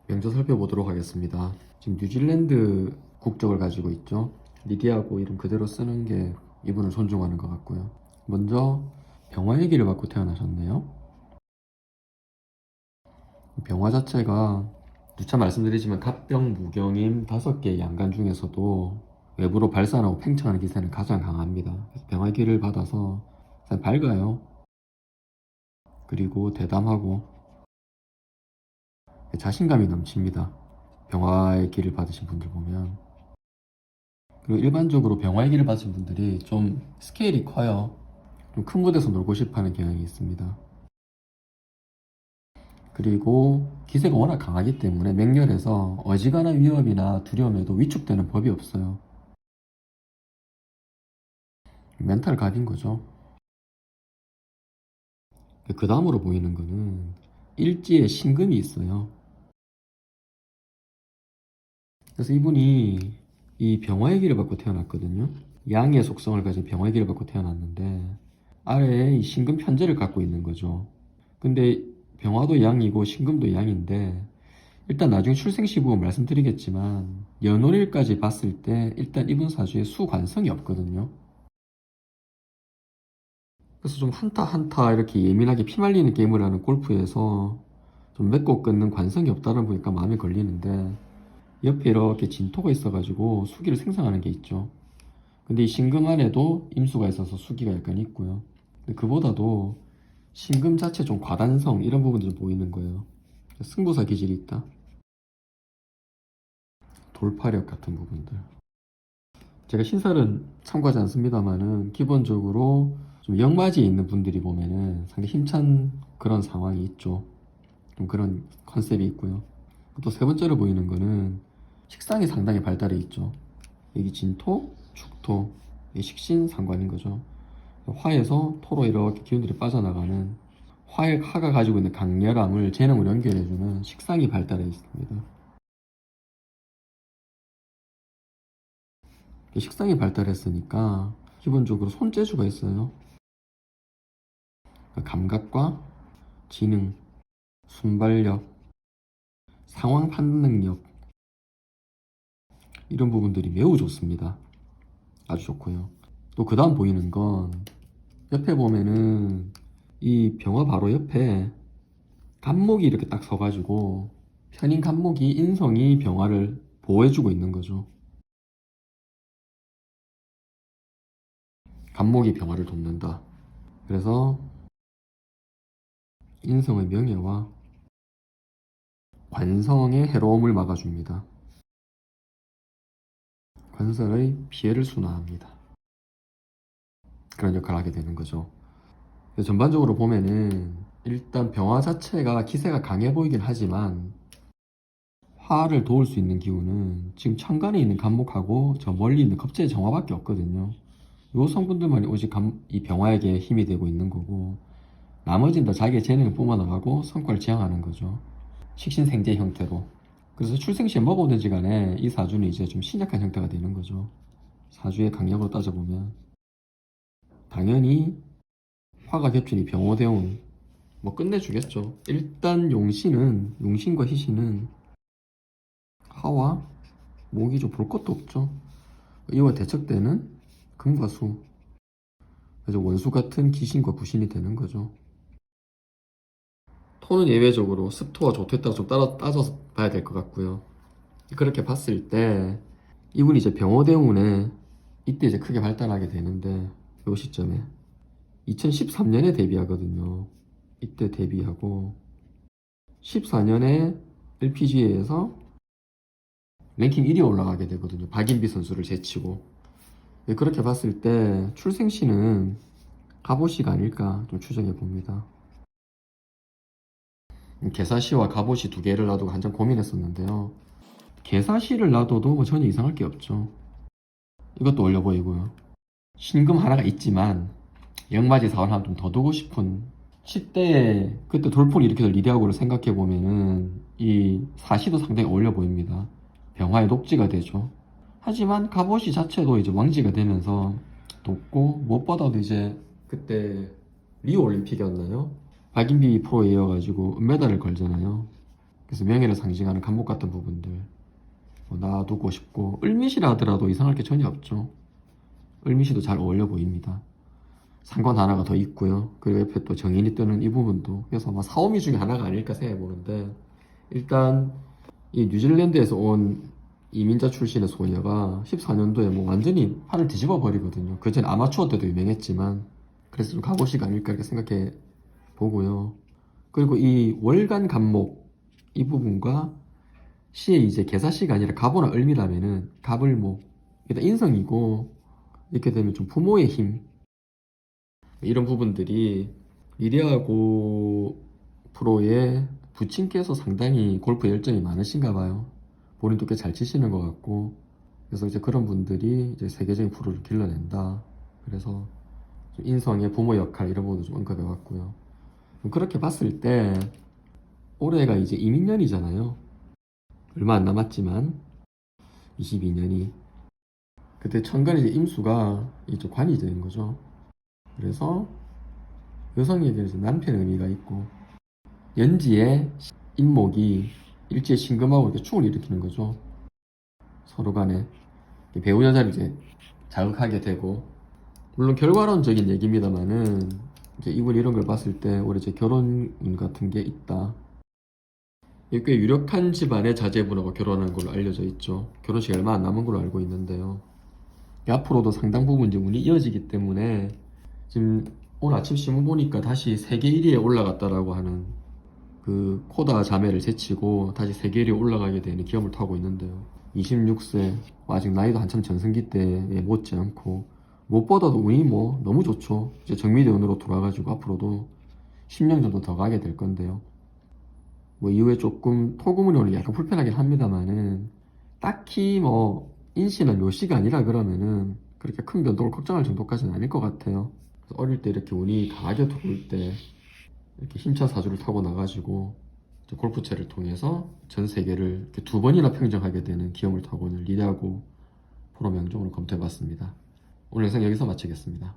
먼저 살펴보도록 하겠습니다. 지금 뉴질랜드 국적을 가지고 있죠. 리디아고 이름 그대로 쓰는 게 이분을 존중하는 것 같고요. 먼저 병화의 길을 받고 태어나셨네요. 병화 자체가 누차 말씀드리지만 갑병, 무경임 5개의 양간 중에서도 외부로 발산하고 팽창하는 기세는 가장 강합니다. 그래서 병화의 길을 받아서 밝아요. 그리고 대담하고 자신감이 넘칩니다. 병화의 길을 받으신 분들 보면. 그리고 일반적으로 병화의 길을 받으신 분들이 좀 스케일이 커요. 좀 큰 무대에서 놀고 싶어 하는 경향이 있습니다. 그리고 기세가 워낙 강하기 때문에 맹렬해서 어지간한 위협이나 두려움에도 위축되는 법이 없어요. 멘탈 갑인 거죠. 그 다음으로 보이는 거는 일지에 신금이 있어요. 그래서 이분이 이 병화의 길을 받고 태어났거든요. 양의 속성을 가진 병화의 길을 받고 태어났는데 아래에 이 신금 편제를 갖고 있는 거죠. 근데 병화도 양이고 신금도 양인데 일단 나중에 출생시 부분 말씀드리겠지만 연월일까지 봤을 때 일단 이분 사주에 수관성이 없거든요. 그래서 좀 한타 한타 이렇게 예민하게 피말리는 게임을 하는 골프에서 좀 맺고 끊는 관성이 없다는 보니까 마음에 걸리는데 옆에 이렇게 진토가 있어가지고 수기를 생성하는 게 있죠. 근데 이 신금 안에도 임수가 있어서 수기가 약간 있고요. 근데 그보다도 신금 자체 좀 과단성 이런 부분도 좀 보이는 거예요. 승부사 기질이 있다. 돌파력 같은 부분들. 제가 신사는 참고하지 않습니다만은 기본적으로 좀 역마지에 있는 분들이 보면은 상당히 힘찬 그런 상황이 있죠. 좀 그런 컨셉이 있고요. 또 세 번째로 보이는 거는 식상이 상당히 발달해 있죠. 여기 진토, 축토, 식신 상관인 거죠. 화에서 토로 이렇게 기운들이 빠져나가는 화가 가지고 있는 강렬함을 재능으로 연결해주는 식상이 발달해 있습니다. 식상이 발달했으니까 기본적으로 손재주가 있어요. 감각과 지능, 순발력, 상황 판단 능력 이런 부분들이 매우 좋습니다. 아주 좋고요. 또 그 다음 보이는 건 옆에 보면은 이 병화 바로 옆에 간목이 이렇게 딱 서가지고 편인 간목이 인성이 병화를 보호해주고 있는 거죠. 간목이 병화를 돕는다. 그래서 인성의 명예와 관성의 해로움을 막아줍니다. 관성의 피해를 순화합니다. 그런 역할을 하게 되는 거죠. 전반적으로 보면은 일단 병화 자체가 기세가 강해 보이긴 하지만 화를 도울 수 있는 기운은 지금 천간에 있는 간목하고 저 멀리 있는 겁재의 정화밖에 없거든요. 요 성분들만이 오직 이 병화에게 힘이 되고 있는 거고 나머지는 다 자기의 재능을 뿜어나가고 성과를 지향하는 거죠. 식신생재 형태로. 그래서 출생시에 먹어오든지 간에 이 사주는 이제 좀 신약한 형태가 되는 거죠. 사주의 강약으로 따져보면 당연히 화가 겹친 이 병호대운 뭐 끝내주겠죠. 일단 용신과 희신은 화와 목이죠. 볼 것도 없죠. 이와 대척되는 금과 수. 그래서 원수 같은 기신과 구신이 되는 거죠. 토는 예외적으로 습토와 조토에 따라 좀 따져서 봐야 될 것 같고요. 그렇게 봤을 때 이분이 이제 병호대운에 이때 이제 크게 발달하게 되는데 이 시점에 2013년에 데뷔하거든요. 이때 데뷔하고 14년에 LPGA에서 랭킹 1위 올라가게 되거든요. 박인비 선수를 제치고. 그렇게 봤을 때 출생시는 갑오시가 아닐까 좀 추정해 봅니다. 개사시와 갑오시 두 개를 놔두고 한참 고민했었는데요. 개사시를 놔둬도 뭐 전혀 이상할 게 없죠. 이것도 어려 보이고요. 신금 하나가 있지만 역마지 사원 하나 좀 더 두고 싶은 10대에 그때 돌풍을 일으켜서 리디아고를 생각해 보면은 이 사시도 상당히 어울려 보입니다. 병화의 녹지가 되죠. 하지만 갑옷이 자체도 이제 왕지가 되면서 돕고 무엇보다도 이제 그때 리오 올림픽이었나요? 박인비 프로에 이어가지고 은메달을 걸잖아요. 그래서 명예를 상징하는 간목 같은 부분들 놔두고 싶고, 을미시라 하더라도 이상할 게 전혀 없죠. 을미시도 잘 어울려 보입니다. 상관 하나가 더 있고요. 그리고 옆에 또 정인이 뜨는 이 부분도, 그래서 아마 사오미 중에 하나가 아닐까 생각해 보는데, 일단 이 뉴질랜드에서 온 이민자 출신의 소녀가 14년도에 뭐 완전히 판을 뒤집어 버리거든요. 그 전에 아마추어 때도 유명했지만, 그래서 좀 갑옷이가 아닐까 이렇게 생각해 보고요. 그리고 이 월간 갑목 이 부분과 시의 이제 개사시가 아니라 갑오나 을미라면은 갑을목, 일단 인성이고, 이렇게 되면 좀 부모의 힘, 이런 부분들이 리디아고 프로의 부친께서 상당히 골프 열정이 많으신가 봐요. 본인도 꽤 잘 치시는 것 같고, 그래서 이제 그런 분들이 이제 세계적인 프로를 길러낸다. 그래서 좀 인성의 부모 역할 이런 부분도 좀 언급해 왔고요. 그렇게 봤을 때 올해가 이제 이민년이잖아요. 얼마 안 남았지만 22년이, 그때 천간에 이제 임수가 이제 관이 되는 거죠. 그래서 여성에게 이제 남편의 의미가 있고, 연지에 인목이 일지에 신금하고 이렇게 충을 일으키는 거죠. 서로 간에 배우 여자를 이제 자극하게 되고, 물론 결과론적인 얘기입니다만은 이제 이분 이런 걸 봤을 때 올해 이제 결혼운 같은 게 있다. 꽤 유력한 집안의 자제분하고 결혼한 걸로 알려져 있죠. 결혼식이 얼마 안 남은 걸로 알고 있는데요. 앞으로도 상당 부분 이제 운이 이어지기 때문에, 지금 오늘 아침 신문 보니까 다시 세계 1위에 올라갔다라고 하는, 그 코다 자매를 제치고 다시 세계 1위에 올라가게 되는 기염을 타고 있는데요. 26세, 아직 나이도 한참 전성기 때에 못지않고, 무엇보다도 운이 뭐 너무 좋죠. 이제 정미대원으로 돌아가지고 앞으로도 10년 정도 더 가게 될 건데요. 뭐 이후에 조금 토구문이 오는 게 약간 불편하긴 합니다만은, 딱히 뭐 인시나 묘시가 아니라 그러면은 그렇게 큰 변동을 걱정할 정도까지는 아닐 것 같아요. 그래서 어릴 때 이렇게 운이 강하게 들어올 때 이렇게 힘찬 사주를 타고 나가지고 이제 골프채를 통해서 전 세계를 이렇게 두 번이나 평정하게 되는 기염을 타고 오늘 리디아고 프로 명종으로 검토해봤습니다. 오늘 영상 여기서 마치겠습니다.